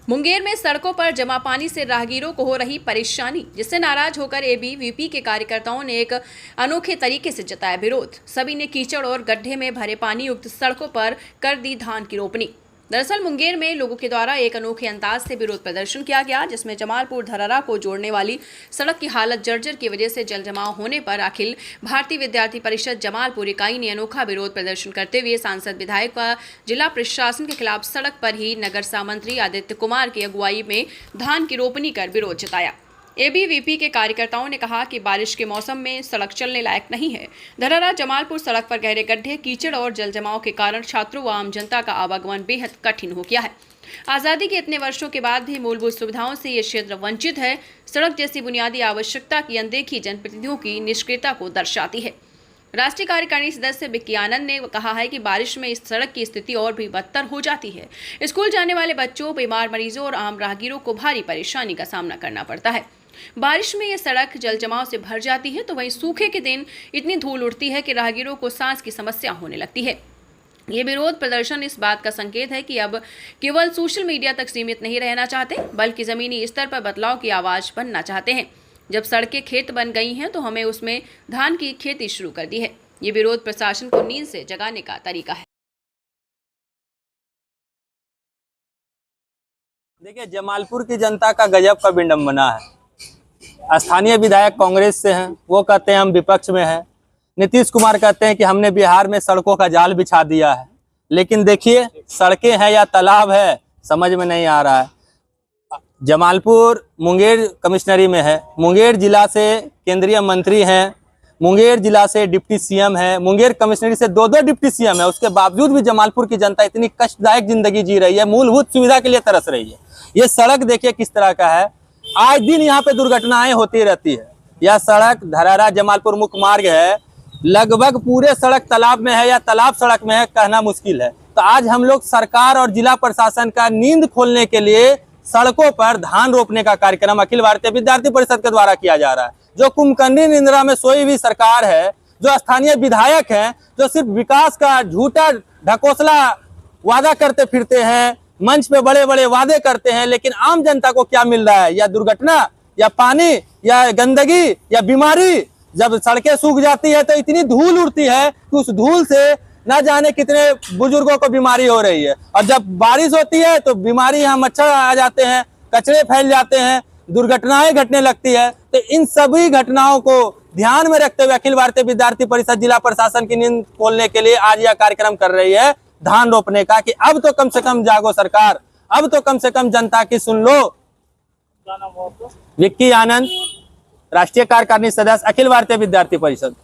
मुंगेर में सड़कों पर जमा पानी से राहगीरों को हो रही परेशानी, जिससे नाराज होकर एबीवीपी के कार्यकर्ताओं ने एक अनोखे तरीके से जताया विरोध। सभी ने कीचड़ और गड्ढे में भरे पानी युक्त सड़कों पर कर दी धान की रोपनी। दरअसल मुंगेर में लोगों के द्वारा एक अनोखे अंदाज से विरोध प्रदर्शन किया गया, जिसमें जमालपुर धरहरा को जोड़ने वाली सड़क की हालत जर्जर की वजह से जल जमाव होने पर अखिल भारतीय विद्यार्थी परिषद जमालपुर इकाई ने अनोखा विरोध प्रदर्शन करते हुए सांसद, विधायक व जिला प्रशासन के खिलाफ सड़क पर ही नगर सामंत्री आदित्य कुमार की अगुवाई में धान की रोपनी कर विरोध जताया। एबीवीपी के कार्यकर्ताओं ने कहा कि बारिश के मौसम में सड़क चलने लायक नहीं है। धरहरा जमालपुर सड़क पर गहरे गड्ढे, कीचड़ और जल जमाव के कारण छात्रों व आम जनता का आवागमन बेहद कठिन हो गया है। आज़ादी के इतने वर्षों के बाद भी मूलभूत सुविधाओं से ये क्षेत्र वंचित है। सड़क जैसी बुनियादी आवश्यकता की अनदेखी जनप्रतिनिधियों की निष्क्रियता को दर्शाती है। राष्ट्रीय कार्यकारिणी सदस्य विक्की आनंद ने कहा है कि बारिश में इस सड़क की स्थिति और भी बदतर हो जाती है। स्कूल जाने वाले बच्चों, बीमार मरीजों और आम राहगीरों को भारी परेशानी का सामना करना पड़ता है। बारिश में ये सड़क जल जमाव से भर जाती है, तो वहीं सूखे के दिन इतनी धूल उड़ती है कि राहगीरों को सांस की समस्या होने लगती है। ये विरोध प्रदर्शन इस बात का संकेत है कि अब केवल सोशल मीडिया तक सीमित नहीं रहना चाहते, बल्कि जमीनी स्तर पर बदलाव की आवाज बनना चाहते हैं। जब सड़कें खेत बन गई हैं तो हमें उसमें धान की खेती शुरू कर दी है। ये विरोध प्रशासन को नींद से जगाने का तरीका है। देखिए, जमालपुर की जनता का गजब का विडंबना है। स्थानीय विधायक कांग्रेस से हैं, वो कहते हैं हम विपक्ष में हैं। नीतीश कुमार कहते हैं कि हमने बिहार में सड़कों का जाल बिछा दिया है, लेकिन देखिए सड़कें हैं या तालाब है समझ में नहीं आ रहा है। जमालपुर मुंगेर कमिश्नरी में है, मुंगेर जिला से केंद्रीय मंत्री हैं, मुंगेर जिला से डिप्टी सीएम है, मुंगेर कमिश्नरी से दो डिप्टी सीएम है। उसके बावजूद भी जमालपुर की जनता इतनी कष्टदायक जिंदगी जी रही है, मूलभूत सुविधा के लिए तरस रही है। ये सड़क देखिए किस तरह का है, आज दिन यहाँ पे दुर्घटनाएं होती रहती है। यह सड़क धरहरा जमालपुर मुख्य मार्ग है, लगभग पूरे सड़क तालाब में है या तालाब सड़क में है, कहना मुश्किल है। तो आज हम लोग सरकार और जिला प्रशासन का नींद खोलने के लिए सड़कों पर धान रोपने का कार्यक्रम अखिल भारतीय विद्यार्थी परिषद के द्वारा किया जा रहा है। जो कुंभकर्णी निंद्रा में सोई हुई सरकार है, जो स्थानीय विधायक हैं, जो सिर्फ विकास का झूठा ढकोसला वादा करते फिरते हैं, मंच पे बड़े बड़े वादे करते हैं, लेकिन आम जनता को क्या मिल रहा है? या दुर्घटना, या पानी, या गंदगी, या बीमारी। जब सड़कें सूख जाती है तो इतनी धूल उड़ती है कि उस धूल से न जाने कितने बुजुर्गों को बीमारी हो रही है। और जब बारिश होती है तो बीमारी, यहाँ मच्छर आ जाते हैं, कचरे फैल जाते हैं, दुर्घटनाएं घटने लगती है। तो इन सभी घटनाओं को ध्यान में रखते हुए अखिल भारतीय विद्यार्थी परिषद जिला प्रशासन की नींद खोलने के लिए आज यह कार्यक्रम कर रही है धान रोपने का, कि अब तो कम से कम जागो सरकार, अब तो कम से कम जनता की सुन लो। विक्की आनंद, राष्ट्रीय कार्यकारिणी सदस्य, अखिल भारतीय विद्यार्थी परिषद।